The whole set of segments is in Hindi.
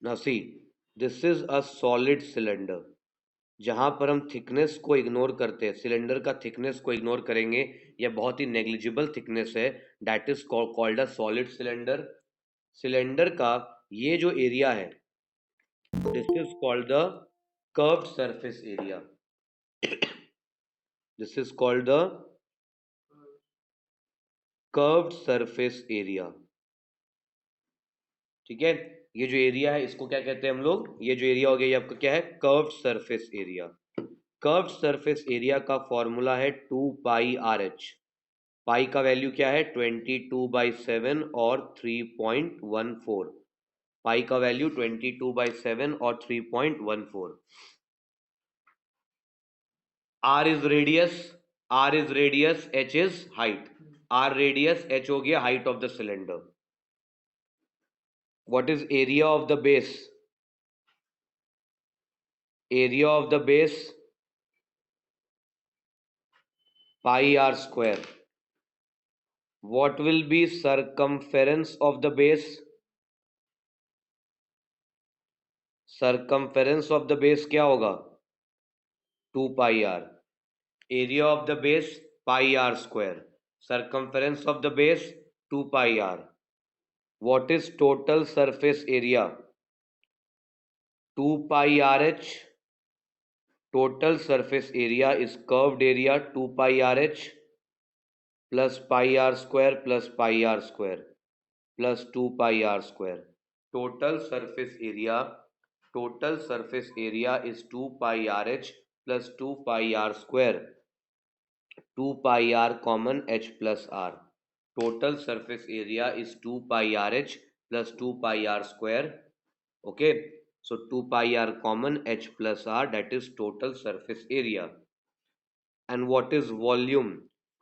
Now see, this is a solid cylinder. जहां पर हम थिकनेस को इग्नोर करते हैं, सिलेंडर का थिकनेस को इग्नोर करेंगे, यह बहुत ही नेग्लिजिबल थिकनेस है, that is called a solid cylinder. Cylinder का ये जो एरिया है, this is called the curved surface area. This is called the curved surface area. ठीक है, ये जो एरिया है इसको क्या कहते हैं हम लोग, ये जो एरिया हो गया ये आपका क्या है, curved surface area. Curved surface area का फॉर्मूला है 2πRh. पाई का वैल्यू क्या है, 22/7 और 3.14. पाई का वैल्यू 22/7 और 3.14. R is radius, R is radius, H is height. R radius, H हो गया height of the cylinder. What is area of the base, area of the base pi R square. What will be circumference of the base? Circumference of the base क्या होगा, 2πr. Area of the base pi r square. Circumference of the base 2πr. What is total surface area? 2πrh. Total surface area is curved area 2πrh plus pi r square plus pi r square plus 2πr square. Total surface area, total surface area is 2πrh plus 2πr square. 2πr common h plus r. Total surface area is 2πrh plus 2πr square. Okay, so 2πr common h plus r, that is total surface area. And what is volume?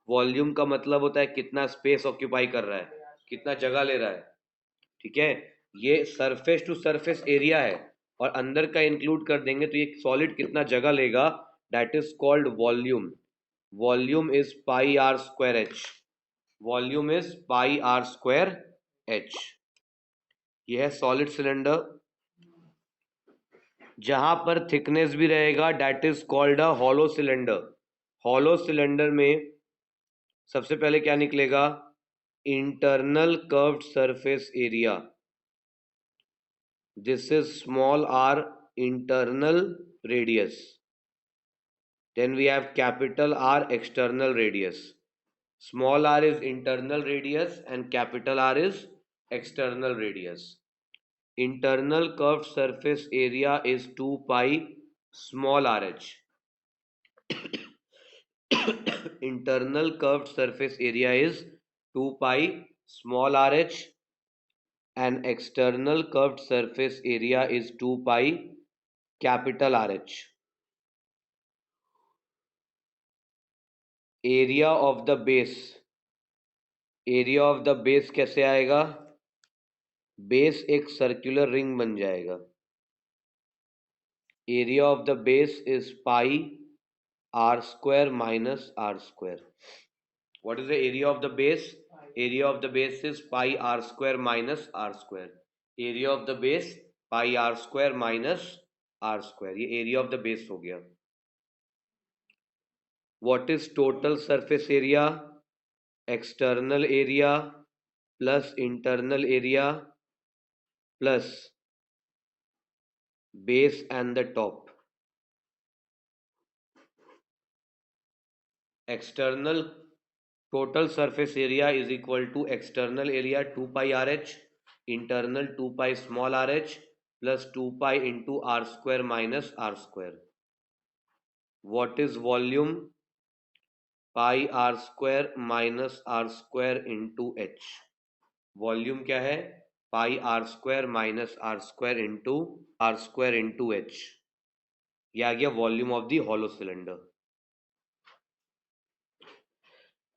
Volume का मतलब होता है कितना स्पेस ऑक्यूपाई कर रहा है, कितना जगह ले रहा है. ठीक है, ये सरफेस टू सरफेस एरिया है और अंदर का इंक्लूड कर देंगे तो ये सॉलिड कितना जगह लेगा, that is called volume. Volume is pi R square H. Volume is pi R square H. ये है सॉलिड सिलेंडर. जहां पर थिकनेस भी रहेगा that is called a hollow cylinder. Hollow cylinder में सबसे पहले क्या निकलेगा, internal curved surface area. This is small R, internal radius. Then we have capital R, external radius. Small r is internal radius and capital R is external radius. Internal curved surface area is 2 pi small rh. Internal curved surface area is 2 pi small rh and external curved surface area is 2 pi capital RH. Area of the base, area of the base कैसे आएगा, बेस एक सर्कुलर रिंग बन जाएगा. Area of the base is pi R square minus R square. What is the area of the base, area of the base is pi R square minus R square. Area of the base pi R square minus R square, ये एरिया ऑफ द बेस हो गया. What is total surface area, external area plus internal area plus base and the top. External total surface area is equal to external area 2 pi rh, internal 2 pi small rh plus 2 pi into r square minus r square. What is volume, pi r square minus r square into h. Volume क्या है, pi R square minus R square into H. ये आ गया volume of the hollow cylinder.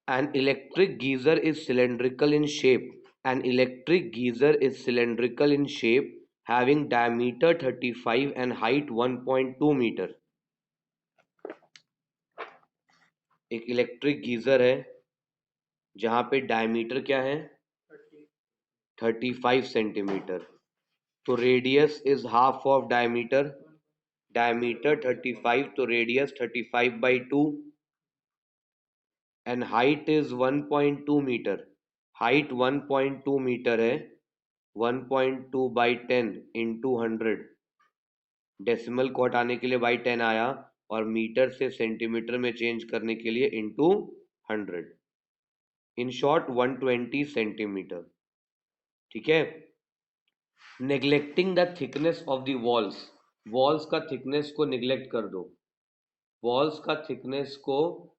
An electric geyser is cylindrical in shape. An electric geyser is cylindrical in shape, having diameter 35 and height 1.2 meter. एक इलेक्ट्रिक गीजर है जहां पे डायमीटर क्या है, 35 सेंटीमीटर तो radius is half of diameter, diameter 35 तो radius 35/2 and height is 1.2 metre, height 1.2 metre है, 1.2/10 इंटू 100, डेसिमल को हटाने के लिए बाई 10 आया और मीटर से सेंटीमीटर में चेंज करने के लिए इंटू 100, इन शॉर्ट 120 सेंटीमीटर। ठीक है। Neglecting the thickness of the walls, walls का थिकनेस को निग्लेक्ट कर दो, वॉल्स का थिकनेस को,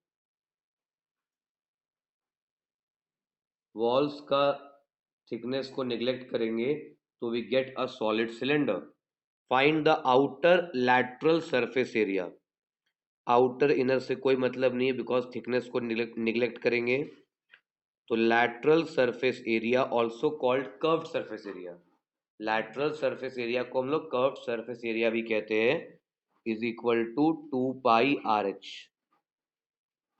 वॉल्स का थिकनेस को निग्लेक्ट करेंगे तो we get a solid cylinder. Find the outer lateral surface area, outer inner से कोई मतलब नहीं है बिकॉज थिकनेस को निग्लेक्ट करेंगे, तो lateral surface area also called curved surface area, lateral surface area को हम लोग कर्व्ड सरफेस एरिया भी कहते हैं, is equal to 2πRH,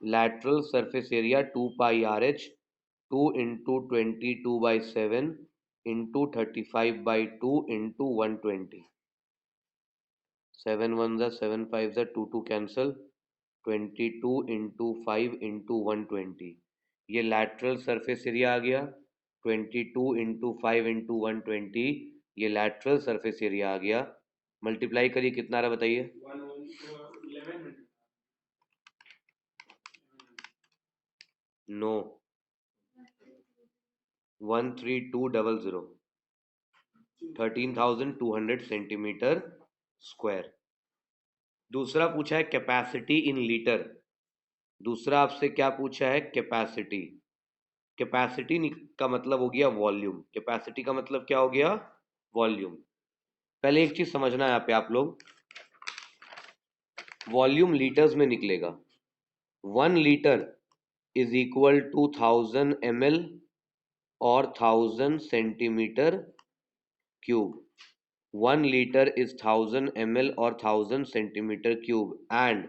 lateral surface area 2πRH, 2 into 22/7 into 35/2 into 120, 7 1 ज़ा 7 5 ज़ा 2 2 कैंसल, 22 इंटू 5 इंटू 120, ये लैटरल सरफेस एरिया आ गया, 22 इंटू 5 इंटू 120 ये लैटरल सरफेस एरिया आ गया। मल्टीप्लाई करिए कितना रहा बताइए, नो 13200, 13,200 सेंटीमीटर स्क्वायर। दूसरा पूछा है कैपेसिटी इन लीटर, दूसरा आपसे क्या पूछा है कैपेसिटी, कैपेसिटी का मतलब हो गया वॉल्यूम, कैपेसिटी का मतलब क्या हो गया वॉल्यूम। पहले एक चीज समझना है यहाँ पे आप लोग, वॉल्यूम लीटर्स में निकलेगा, 1 litre is equal to 1000 ml और 1000 centimetre cube, 1 litre is 1000 ml और 1000 centimetre cube and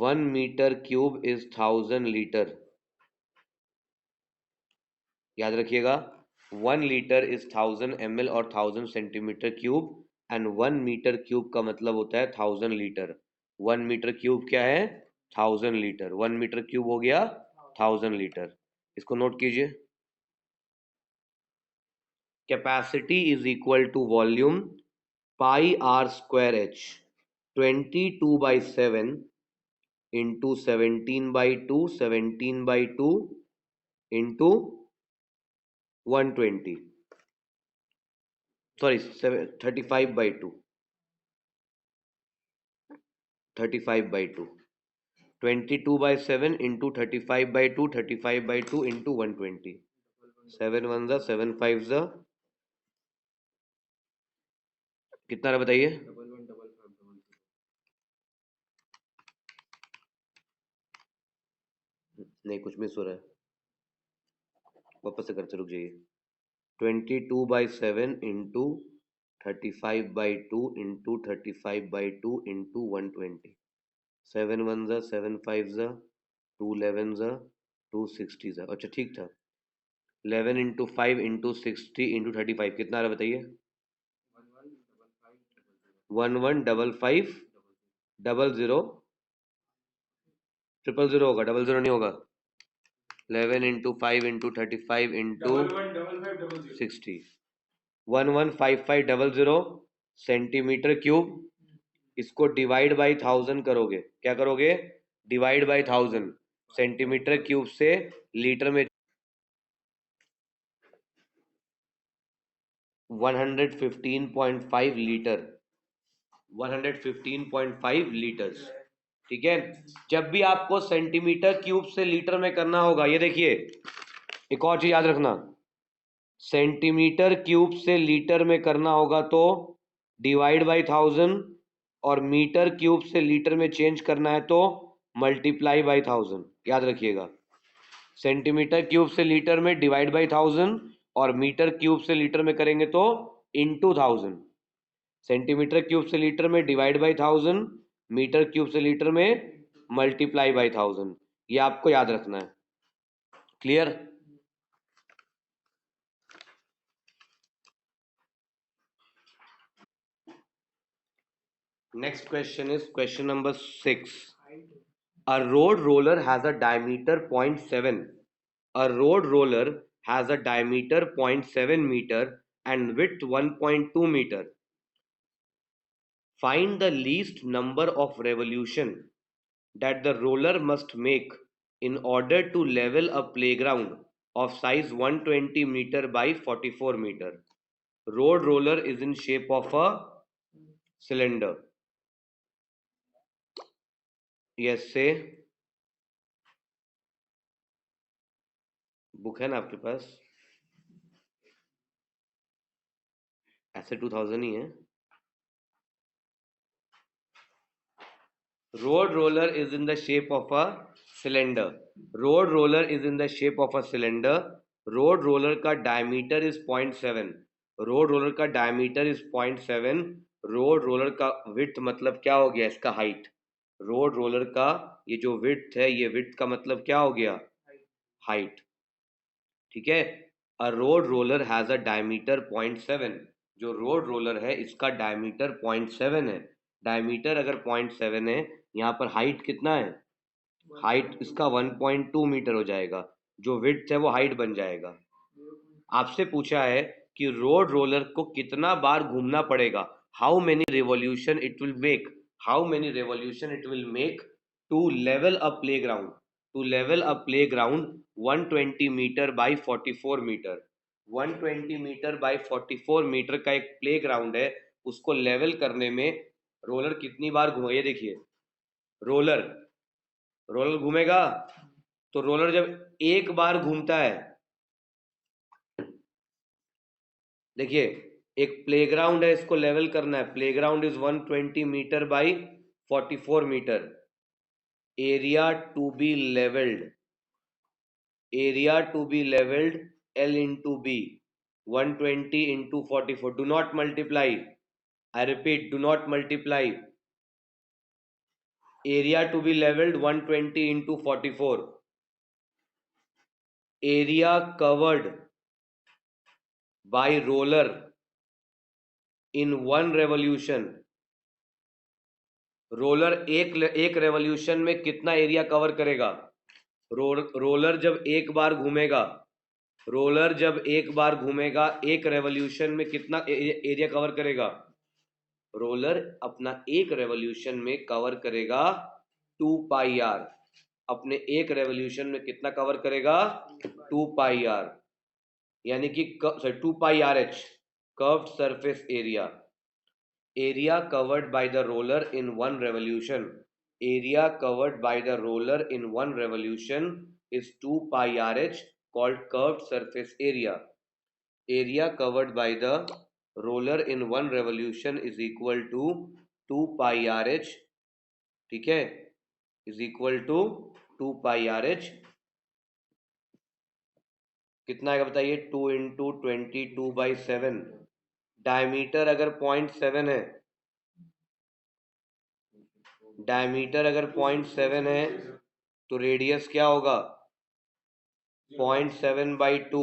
1 metre cube is 1000 litre. याद रखिएगा 1 लीटर इज 1000 ml और 1000 centimetre cube and 1 metre cube का मतलब होता है 1000 लीटर। 1 मीटर क्यूब क्या है 1000 लीटर, 1 मीटर क्यूब हो गया 1000 लीटर। इसको नोट कीजिए, capacity is equal to volume πr²h, 22/7 into 17/2, 17/2 into 120, sorry 35/2, 35/2, 22/7 into 35/2, 35/2 into 120, 7 1 ज़ा 7 5 ज़ा कितना रहा बताइए, नहीं कुछ मिस हो रहा है, वापस से करते रुक जाइए, 22/7 इंटू 35/2 इंटू 35/2 इंटू 120, 7 1 ज़ा 7 5 ज़ा 2 11 ज़ा 2 60 ज़ा, अच्छा ठीक था, 11 इंटू 5 इंटू 60 इंटू 35 कितना रहा बताइए, 115500, 000 होगा, 000 नहीं होगा, 11 into 5 into 35 into 60, 115500 centimetre cube, इसको डिवाइड बाई 1000 करोगे, क्या करोगे डिवाइड बाई 1000, सेंटीमीटर क्यूब से लीटर में 115.5 लीटर, 115.5 लीटर्स। ठीक है, जब भी आपको सेंटीमीटर क्यूब से लीटर में करना होगा, ये देखिए एक और चीज याद रखना, सेंटीमीटर क्यूब से लीटर में करना होगा तो डिवाइड बाई 1000, और मीटर क्यूब से लीटर में चेंज करना है तो मल्टीप्लाई बाई 1000, याद रखिएगा, सेंटीमीटर क्यूब से लीटर में डिवाइड बाई 1000 और मीटर क्यूब से लीटर में करेंगे तो इनटू 1000, सेंटीमीटर क्यूब से लीटर में डिवाइड बाई 1000, मीटर क्यूब से लीटर में मल्टीप्लाई बाई 1000, ये आपको याद रखना है। Clear? Next question is question number 6. A road roller has a diameter 0.7. A road roller has a diameter 0.7 meter and width 1.2 meter. Find the least number of revolution that the roller must make in order to level a playground of size 120 meter by 44 meter. Road roller is in shape of a cylinder. Yes, say. Book है ना आपके पास? ऐसे 2000 ही है. Road roller is in the shape of a cylinder. Road roller is in the shape of a cylinder. Road roller का diameter is 0.7. Road roller का diameter is 0.7. Road roller का width मतलब क्या हो गया? इसका height. Road roller का ये जो width है, ये width का मतलब क्या हो गया? Height. ठीक है. A road roller has a diameter 0.7. जो road roller है इसका diameter 0.7 है. Diameter अगर 0.7 है, यहाँ पर हाइट कितना है? हाइट इसका 1.2 मीटर हो जाएगा. जो विड्थ है वो हाइट बन जाएगा. आपसे पूछा है कि रोड रोलर को कितना बार घूमना पड़ेगा. How many revolution it will make. How many revolution it will make to level a playground. To level a playground 120 metre by 44 metre. 120 metre by 44 metre का एक प्लेग्राउंड है. उसको लेवल करने में रोलर कितनी बार घूमेगा? ये देखिए, रोलर रोलर घूमेगा. तो रोलर जब एक बार घूमता है, देखिए एक प्लेग्राउंड है, इसको लेवल करना है. Playground is 120 metre by 44 metre. Area to be levelled. Area to be levelled L into B. 120 into 44. Do not multiply. I repeat, do not multiply. Area to be leveled 120 into 44. Area covered by roller in one revolution. Roller एक रेवोल्यूशन में कितना एरिया कवर करेगा? रोलर जब एक बार घूमेगा, रोलर जब एक बार घूमेगा एक रेवोल्यूशन में कितना एरिया कवर करेगा? रोलर अपना एक रेवोल्यूशन में कवर करेगा 2 पाई आर. अपने एक रेवोल्यूशन में कितना कवर करेगा? 2 पाई आर. यानी कि 2 pi R H curved surface area. Area covered by the roller in one revolution. Area covered by the roller in one revolution is 2 pi rh, called curved surface area. Area covered by the roller in one revolution is equal to 2 pi rh. ठीक है, is equal to 2 pi rh. कितना आएगा बताइए? 2 इंटू 22/7. डायमीटर अगर 0.7 है, डायमीटर अगर 0.7 है तो रेडियस क्या होगा? 0.7/2.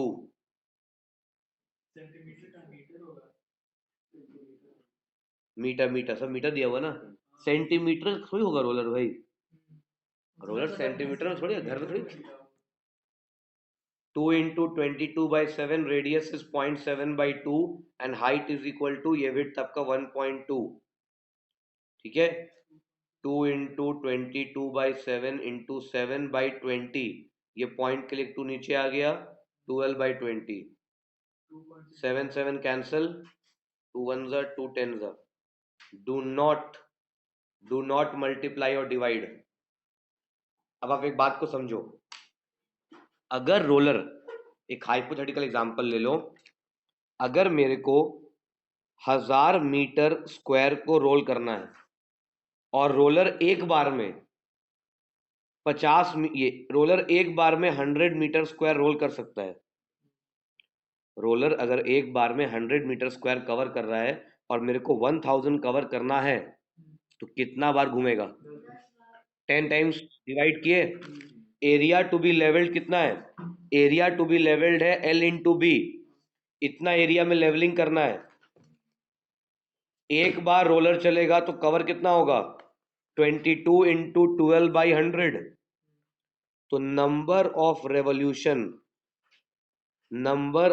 मीटर मीटर सब मीटर दिया हुआ ना. सेंटीमीटर थोड़ी होगा रोलर भाई. रोलर सेंटीमीटर में थोड़ी, घर में थोड़ी. 2 into 22/7. Radius is 0.7/2 and height is equal to, ये विड्थ आपका 1.2. ठीक है. 2 इंटू 22/7 इंटू 7/20. ये पॉइंट के लिए 2 नीचे आ गया. 12/20. 7 7 cancel. 2 1s are 2 10s are. Do not multiply or divide. अब आप एक बात को समझो. अगर रोलर, एक हाइपोथेटिकल एग्जांपल ले लो. अगर मेरे को 1000 मीटर स्क्वायर को रोल करना है और रोलर एक बार में 50, ये रोलर एक बार में 100 मीटर स्क्वायर रोल कर सकता है. रोलर अगर एक बार में 100 मीटर स्क्वायर कवर कर रहा है और मेरे को 1000 कवर करना है तो कितना बार घूमेगा? 10 टाइम्स डिवाइड किए. एरिया टू बी लेवल्ड कितना है? एरिया टू बी लेवल्ड है L इंटू बी. इतना एरिया में लेवलिंग करना है. एक बार रोलर चलेगा तो कवर कितना होगा 22 इंटू 12/100। तो number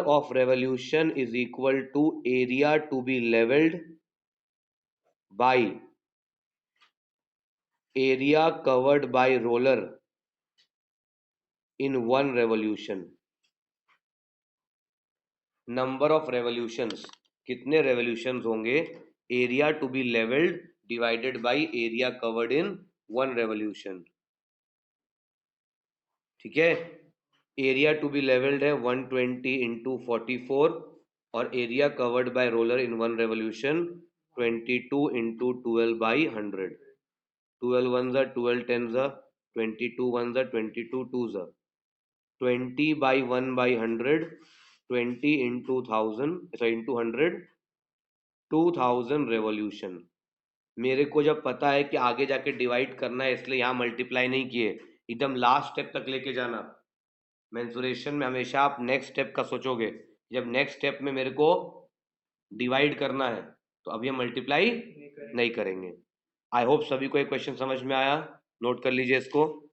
of revolution is equal to area to be levelled by area covered by roller in one revolution. Number of revolutions, कितने रेवोल्यूशंस होंगे, area to be levelled divided by area covered in one revolution. ठीक है, एरिया टू बी लेवल्ड है 120 इंटू 44 और area covered by roller in one revolution 22 into 12/100। 12 one ज़ा 12 टेन ज़ा 22 वन ज़ा 22 टू ज़ा 20/1/100 20 इंटू 1000 इंटू 100 2000 रेवोल्यूशन। मेरे को जब पता है कि आगे जाके डिवाइड करना है इसलिए यहाँ मल्टीप्लाई नहीं किए, एकदम लास्ट स्टेप तक लेके जाना। मेंसुरेशन में हमेशा आप नेक्स्ट स्टेप का सोचोगे, जब नेक्स्ट स्टेप में मेरे को डिवाइड करना है तो अभी हम मल्टीप्लाई नहीं करेंगे। आई होप सभी को एक क्वेश्चन समझ में आया, नोट कर लीजिए इसको।